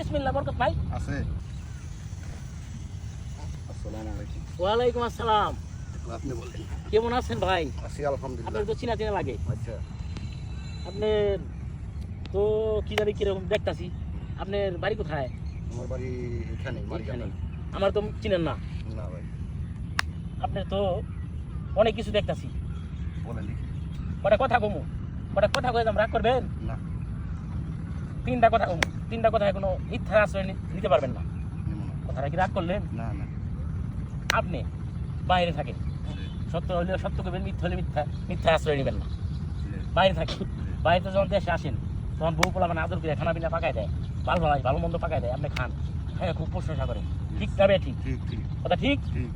বিসমিল্লাহ বরকত ভাই আছে। আসসালামু আলাইকুম। ওয়ালাইকুম আসসালাম। আপনি বলেন। কেমন আছেন ভাই? আছি আলহামদুলিল্লাহ। আপনার তো চিনা চিনা লাগে। আচ্ছা, আপনার তো কি জানি কিরকম দেখতাছি। আপনার বাড়ি কোথায়? আমার বাড়ি এখানে এখানে। আমার তো চিনেন না। না ভাই, আপনার তো অনেক কিছু দেখতাছি। বলেন দেখি। কটা কথা কমু, কটা কথা কয়ে রাগ করবেন? না, তিনটা কথা কমু, তিনটা কথা কোনো মিথ্যার আশ্রয় নিতে পারবেন না। নেব না। কথাটা কি রাগ করলেন? না না, আপনি বাইরে থাকেন, সত্য হলে সত্য করবেন, মিথ্যা হলে মিথ্যা, মিথ্যা আশ্রয় নেবেন না। বাইরে থাকেন, বাইরে যখন দেশে আসেন তখন বউ পোলা মানে আদর করে খানা পিনা পাকায় দেয়, ভালো ভালো ভালো মন্দ পাকায় দেয়, আপনি খান, হ্যাঁ খুব প্রশংসা করেন। ঠিক তবে ঠিক ঠিক ঠিক কথা ঠিক, ঠিক।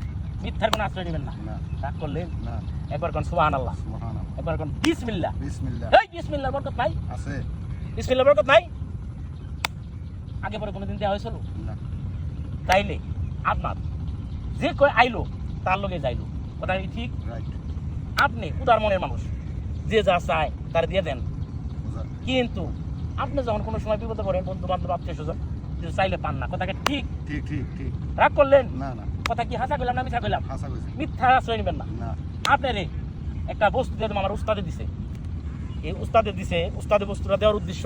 মিথ্যার কোনো আশ্রয় নেবেন না। না রাগ করলেন? না, একবার কোন সুবহানাল্লাহ, সুবহানাল্লাহ। একবার কোন বিসমিল্লাহ। বিসমিল্লাহ। এই বিসমিল্লাহ বরকত নাই, আছে। বিসমিল্লাহ বরকত নাই। আগে পরে কোনোদিন দেওয়া হয়েছিল? না, তাইলে আপনার যে কয় আইলো তার লগে যাইলো, কথা কি ঠিক? রাইট। আপনি উদার মনের মানুষ, যে যা চায় তার দিয়ে দেন, বুঝা। কিন্তু আপনি যখন কোনো সময় বিপদে পড়েন, বন্ধু বান্ধব আত্মীয় স্বজন কিছু চাইলে পান না, কথা কি ঠিক? ঠিক ঠিক ঠিক। রাগ করলেন? না না, কথা কি হাসা কইলাম না মিথ্যা কইলাম? হাসা কইছি। মিথ্যা আশ্রয় নেবেন না। না, আপনারে একটা বস্তু দিয়ে আমার উস্তাদে দিছে, এই উস্তাদে দিছে, উস্তাদের বস্তুটা দেওয়ার উদ্দেশ্য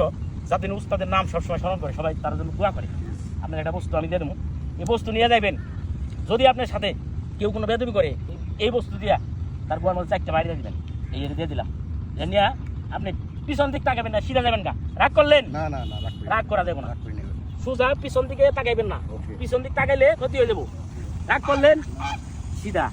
যাতে উস্তাদের নাম সবসময় স্মরণ করে, সবাই তার জন্য দোয়া করে। আপনার একটা বস্তু আমি দিয়ে দেবো, এই বস্তু নিয়ে যাবেন। যদি আপনার সাথে কেউ কোনো বেদবি করে, এই বস্তু দিয়া তার গোয়ার মধ্যে চারটা বাইরে দিবেন, এই দিয়ে দিলাম। এ নিয়ে আপনি পিছন দিক তাকাবেন না, সিধা যাবেন গা। রাগ করলেন? না না না, রাগ করি না। রাগ করা যাবে না, রাগ করি না। সোজা পিছন দিকে তাকাইবেন না, ওকে। পিছন দিক তাকাইলে ক্ষতি হয়ে যাবো। রাগ করলেন? সিধা